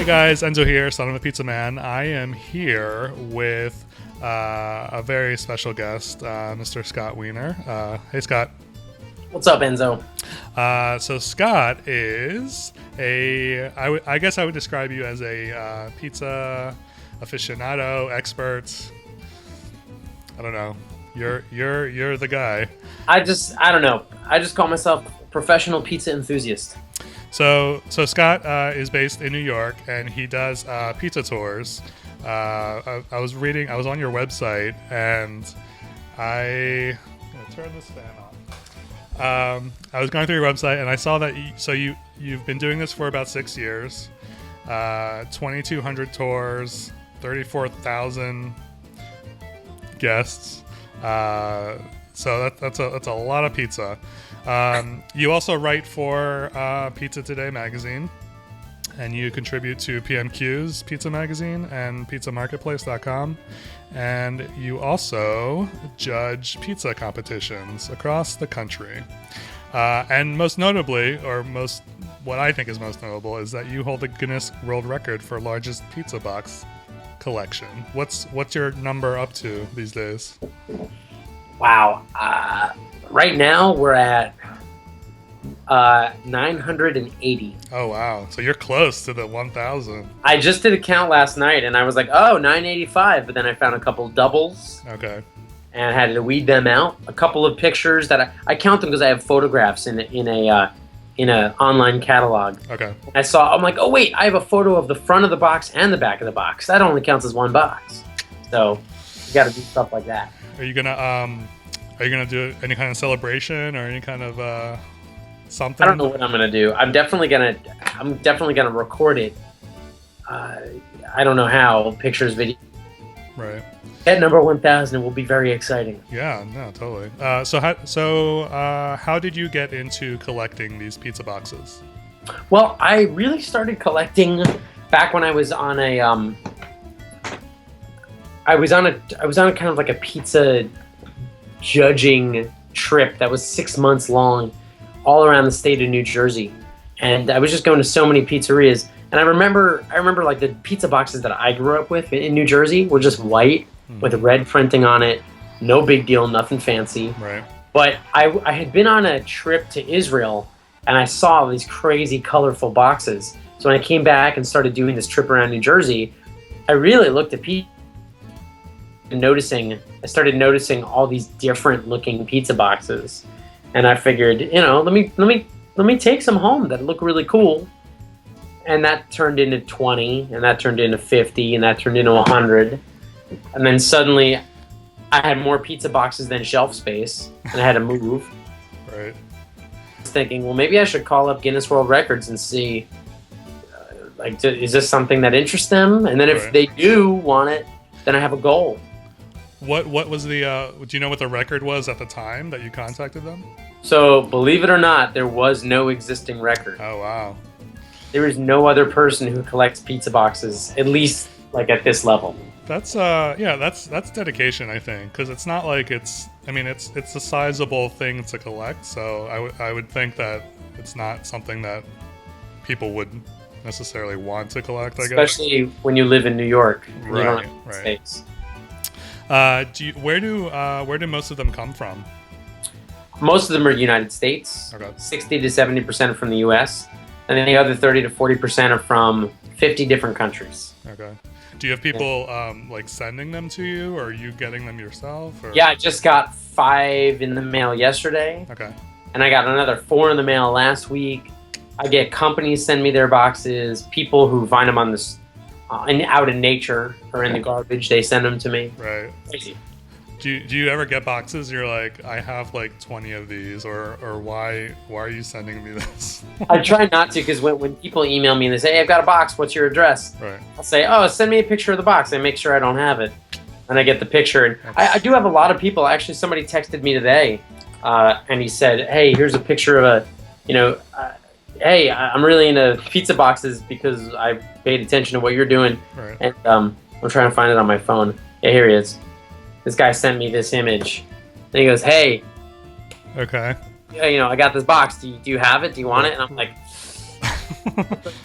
guys, Enzo here, son of a pizza man. I am here with a very special guest, Mr. Scott Wiener. Hey, Scott. What's up, Enzo? So Scott is I guess I would describe you as a pizza aficionado, expert. I don't know. You're the guy. I don't know. I just call myself professional pizza enthusiast. So Scott is based in New York, and he does pizza tours. I was on your website, and I'm gonna turn this fan on. I was going through your website, and I saw that you've been doing this for about 6 years. 2,200 tours, 34,000 guests. So that's a lot of pizza. You also write for Pizza Today magazine, and you contribute to PMQ's Pizza Magazine and PizzaMarketplace.com, and you also judge pizza competitions across the country. And most notably, what I think is most notable, is that you hold the Guinness World Record for largest pizza box collection. What's your number up to these days? Wow. Right now we're at 980. Oh, wow. So you're close to the 1,000. I just did a count last night, and I was like, oh, 985. But then I found a couple doubles. Okay. And I had to weed them out. A couple of pictures that I count them because I have photographs in a online catalog. Okay. I'm like, oh wait, I have a photo of the front of the box and the back of the box. That only counts as one box. So you got to do stuff like that. Are you gonna do any kind of celebration or any kind of something? I don't know what I'm gonna do. I'm definitely gonna record it. I don't know how. Pictures, video. Right. At number 1,000 will be very exciting. Yeah. No. Totally. How did you get into collecting these pizza boxes? Well, I really started collecting back when I was on a kind of like a pizza judging trip that was 6 months long, all around the state of New Jersey, and I was just going to so many pizzerias. And I remember like the pizza boxes that I grew up with in New Jersey were just white with red printing on it. No big deal, nothing fancy. Right. But I had been on a trip to Israel, and I saw these crazy colorful boxes. So when I came back and started doing this trip around New Jersey, I really looked at pizza and I started noticing all these different looking pizza boxes. And I figured, let me take some home that look really cool. And that turned into 20, and that turned into 50, and that turned into 100. And then suddenly I had more pizza boxes than shelf space, and I had to move. Right. I was thinking, well, maybe I should call up Guinness World Records and see, is this something that interests them? And then if they do want it, then I have a goal. What was the, do you know what the record was at the time that you contacted them? So, believe it or not, there was no existing record. Oh, wow. There is no other person who collects pizza boxes, at least like at this level. That's that's dedication, I think, because it's not like it's a sizable thing to collect, so I would think that it's not something that people would necessarily want to collect, I guess. Especially when you live in New York. Right, you don't have right. States. Where do most of them come from? Most of them are United States. Okay. 60 to 70% are from the U.S. And then the other 30 to 40% are from 50 different countries. Okay. Do you have people like sending them to you, or are you getting them yourself? Or? Yeah, I just got 5 in the mail yesterday. Okay. And I got another 4 in the mail last week. I get companies send me their boxes. People who find them on this out in nature or in the garbage, they send them to me. Right. Crazy. Do you ever get boxes? You're like, I have like 20 of these, or why are you sending me this? I try not to, because when people email me and they say, hey, I've got a box, what's your address? Right. I'll say, oh, send me a picture of the box. I make sure I don't have it. And I get the picture. And I do have a lot of people. Actually, somebody texted me today, and he said, hey, here's a picture of hey, I'm really into pizza boxes because I paid attention to what you're doing. Right. And I'm trying to find it on my phone. Yeah, here he is. This guy sent me this image. And he goes, hey. Okay. I got this box. Do you have it? Do you want it? And I'm like,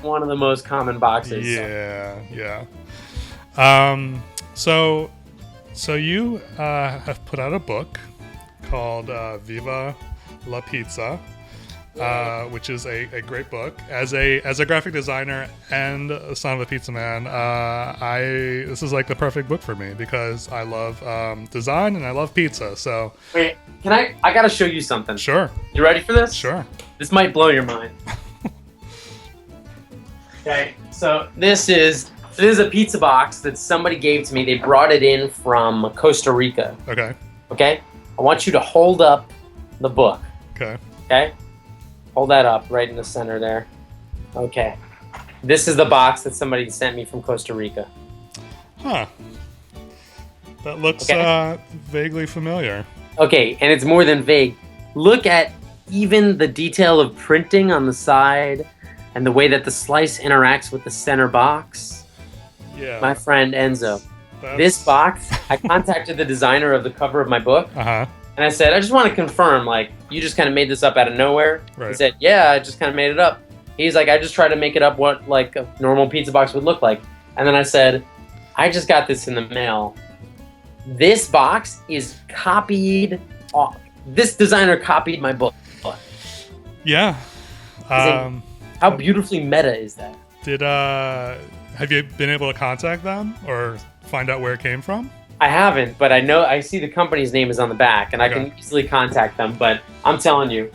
One of the most common boxes. Yeah. So you have put out a book called Viva La Pizza, which is a great book. As a graphic designer and a son of a pizza man, this is like the perfect book for me because I love design and I love pizza. So wait, I gotta show you something. Sure. You ready for this? Sure. This might blow your mind. Okay, so this is a pizza box that somebody gave to me. They brought it in from Costa Rica. Okay? I want you to hold up the book. Okay? Hold that up right in the center there. Okay. This is the box that somebody sent me from Costa Rica. Huh. That looks vaguely familiar. Okay, and it's more than vague. Look at even the detail of printing on the side and the way that the slice interacts with the center box. Yeah. My friend Enzo. This box, I contacted the designer of the cover of my book. Uh-huh. And I said, I just want to confirm, like, you just kind of made this up out of nowhere. Right. He said, yeah, I just kind of made it up. He's like, I just tried to make it up what, like, a normal pizza box would look like. And then I said, I just got this in the mail. This box is copied off. This designer copied my book. Yeah. How beautifully meta is that? Have you been able to contact them or find out where it came from? I haven't, but I see the company's name is on the back, and I can easily contact them. But I'm telling you,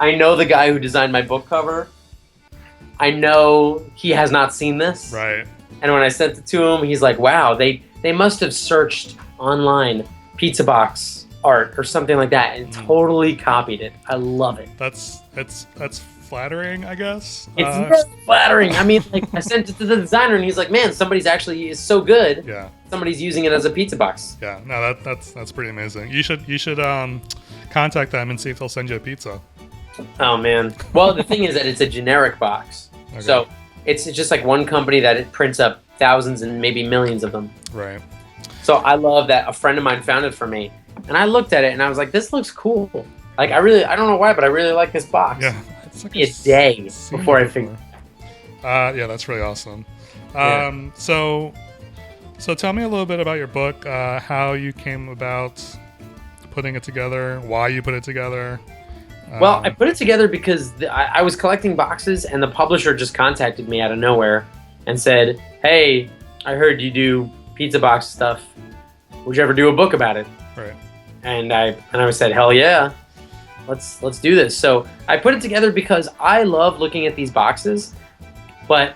I know the guy who designed my book cover. I know he has not seen this. Right. And when I sent it to him, he's like, wow, they must have searched online pizza box art or something like that and totally copied it. I love it. That's flattering, I guess. It's very flattering. I mean, like, I sent it to the designer and he's like, man, somebody's actually is so good. Yeah. Somebody's using it as a pizza box. Yeah. No, that's pretty amazing. You should contact them and see if they'll send you a pizza. Oh man. Well, the thing is that it's a generic box. Okay. So it's just like one company that it prints up thousands and maybe millions of them. Right. So I love that a friend of mine found it for me. And I looked at it and I was like, this looks cool. Like, I don't know why, but I really like this box. Yeah. It's like a day before I figured. Yeah, that's really awesome. Yeah. So tell me a little bit about your book, how you came about putting it together, why you put it together. Well, I put it together because I was collecting boxes and the publisher just contacted me out of nowhere and said, hey, I heard you do pizza box stuff. Would you ever do a book about it? Right. And I said, hell yeah. Let's do this. So I put it together because I love looking at these boxes, but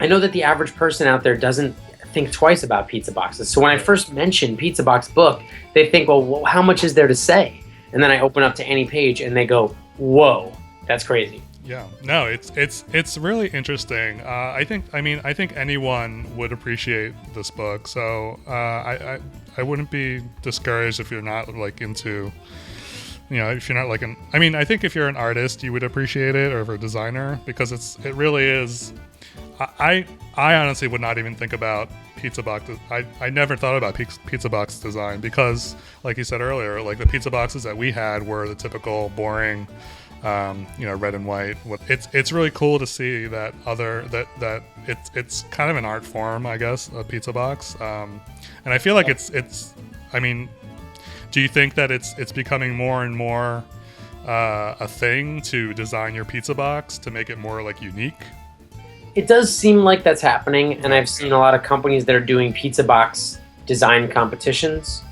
I know that the average person out there doesn't think twice about pizza boxes. So when I first mention pizza box book, they think, well, how much is there to say? And then I open up to any page and they go, whoa, that's crazy. Yeah, no, it's really interesting. I think anyone would appreciate this book. So I wouldn't be discouraged if you're not like into, if you're not like I think if you're an artist, you would appreciate it, or if you're a designer, because it really is. I honestly would not even think about pizza box. I never thought about pizza box design because, like you said earlier, like the pizza boxes that we had were the typical boring, red and white. It's really cool to see that it's kind of an art form, I guess, a pizza box. And I feel like it's. I mean, do you think that it's becoming more and more a thing to design your pizza box to make it more like unique? It does seem like that's happening, and I've seen a lot of companies that are doing pizza box design competitions.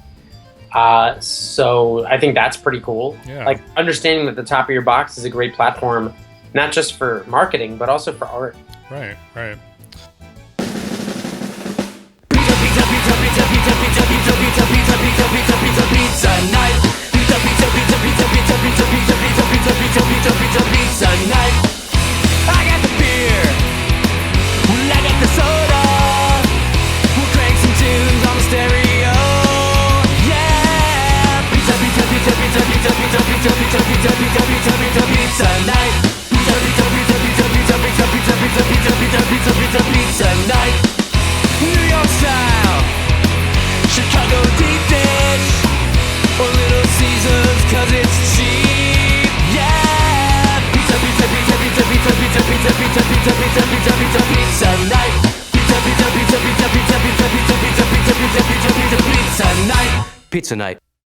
So I think that's pretty cool. Yeah. Like understanding that the top of your box is a great platform, not just for marketing, but also for art. Right. I got the beer, I got the soda, we'll crank some tunes on the stereo. Yeah, pizza, pizza, pizza, pizza, pizza, pizza, pizza, pizza, pizza, pizza, pizza, pizza, pizza night. Pizza, pizza, pizza, pizza, pizza, pizza, pizza, pizza, pizza, pizza, pizza, pizza, pizza night. New York style, Chicago deep dish. Pizza night.